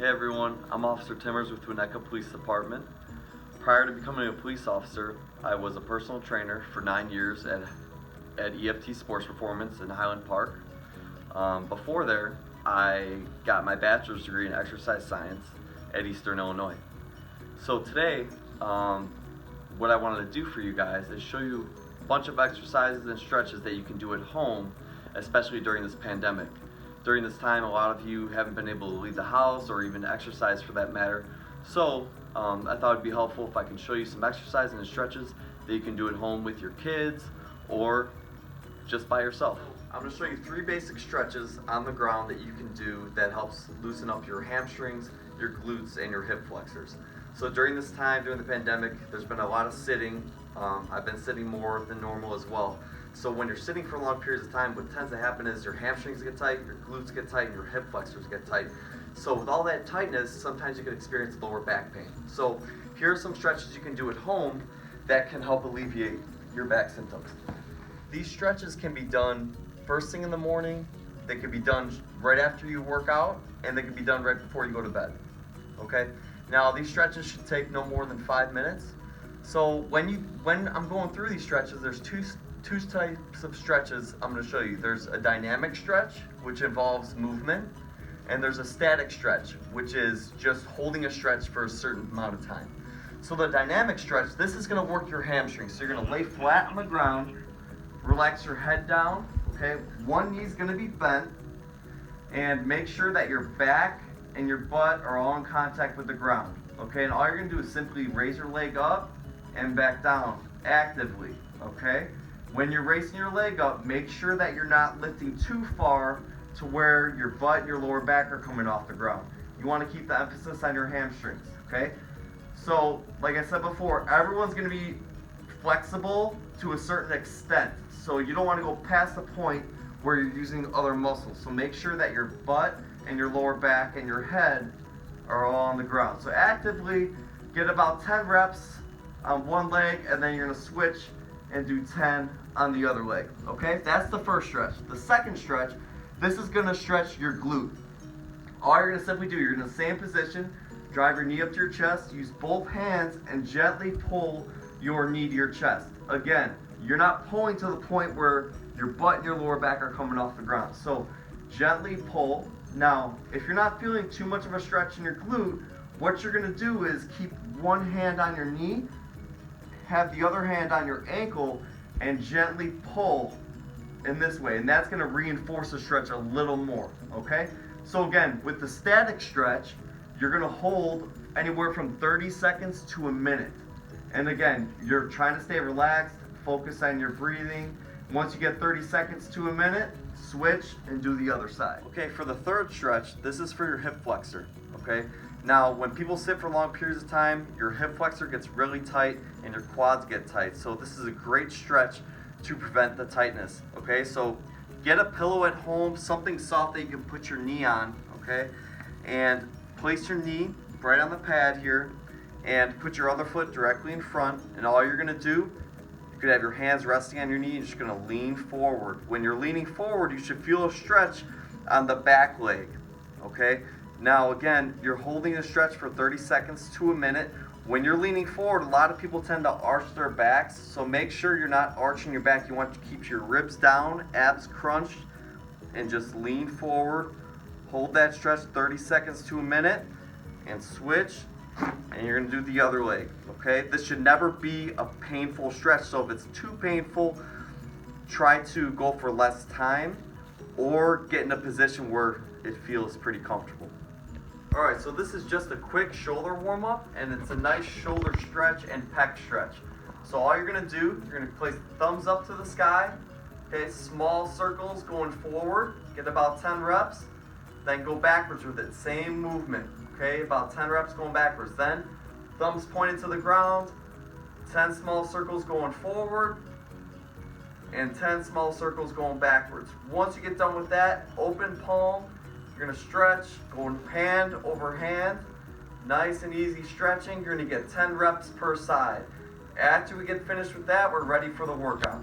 Hey everyone, I'm Officer Timmers with Winnetka Police Department. Prior to becoming a police officer, I was a personal trainer for 9 years at EFT Sports Performance in Highland Park. Before there, I got my bachelor's degree in exercise science at Eastern Illinois. So today, what I wanted to do for you guys is show you a bunch of exercises and stretches that you can do at home, especially during this pandemic. During this time, a lot of you haven't been able to leave the house or even exercise for that matter. So I thought it'd be helpful if I can show you some exercises and stretches that you can do at home with your kids or just by yourself. I'm going to show you 3 basic stretches on the ground that you can do that helps loosen up your hamstrings, your glutes, and your hip flexors. So during this time, during the pandemic, there's been a lot of sitting. I've been sitting more than normal as well. So when you're sitting for long periods of time, what tends to happen is your hamstrings get tight, your glutes get tight, and your hip flexors get tight. So with all that tightness, sometimes you can experience lower back pain. So here are some stretches you can do at home that can help alleviate your back symptoms. These stretches can be done first thing in the morning, they can be done right after you work out, and they can be done right before you go to bed. Okay? Now these stretches should take no more than 5 minutes. So when I'm going through these stretches, there's two types of stretches I'm going to show you. There's a dynamic stretch, which involves movement, and there's a static stretch, which is just holding a stretch for a certain amount of time. So the dynamic stretch, this is going to work your hamstrings. So you're going to lay flat on the ground, relax your head down, okay? One knee's going to be bent, and make sure that your back and your butt are all in contact with the ground, okay? And all you're going to do is simply raise your leg up and back down actively, okay? When you're raising your leg up, make sure that you're not lifting too far to where your butt and your lower back are coming off the ground. You want to keep the emphasis on your hamstrings, okay? So, like I said before, everyone's going to be flexible to a certain extent. So you don't want to go past the point where you're using other muscles. So make sure that your butt and your lower back and your head are all on the ground. So actively get about 10 reps on one leg, and then you're going to switch and do 10 on the other leg, okay? That's the first stretch. The second stretch, this is gonna stretch your glute. All you're gonna simply do, you're in the same position, drive your knee up to your chest, use both hands, and gently pull your knee to your chest. Again, you're not pulling to the point where your butt and your lower back are coming off the ground. So gently pull. Now, if you're not feeling too much of a stretch in your glute, what you're gonna do is keep one hand on your knee, have the other hand on your ankle, and gently pull in this way, and that's going to reinforce the stretch a little more, okay? So again, with the static stretch, you're going to hold anywhere from 30 seconds to a minute. And again, you're trying to stay relaxed, focus on your breathing. Once you get 30 seconds to a minute, switch and do the other side. Okay, for the third stretch, this is for your hip flexor, okay? Now, when people sit for long periods of time, your hip flexor gets really tight and your quads get tight. So this is a great stretch to prevent the tightness, okay? So get a pillow at home, something soft that you can put your knee on, okay? And place your knee right on the pad here and put your other foot directly in front. And all you're gonna do, you could have your hands resting on your knee, you're just gonna lean forward. When you're leaning forward, you should feel a stretch on the back leg, okay? Now again, you're holding the stretch for 30 seconds to a minute. When you're leaning forward, a lot of people tend to arch their backs, so make sure you're not arching your back. You want to keep your ribs down, abs crunched, and just lean forward. Hold that stretch 30 seconds to a minute, and switch, and you're gonna do the other leg, okay? This should never be a painful stretch, so if it's too painful, try to go for less time, or get in a position where it feels pretty comfortable. All right, so this is just a quick shoulder warm up, and it's a nice shoulder stretch and pec stretch. So all you're gonna do, you're gonna place thumbs up to the sky, okay, small circles going forward, get about 10 reps, then go backwards with it, same movement, okay, about 10 reps going backwards. Then thumbs pointed to the ground, 10 small circles going forward, and 10 small circles going backwards. Once you get done with that, open palm, you're gonna stretch, going hand over hand, nice and easy stretching. You're gonna get 10 reps per side. After we get finished with that, we're ready for the workout.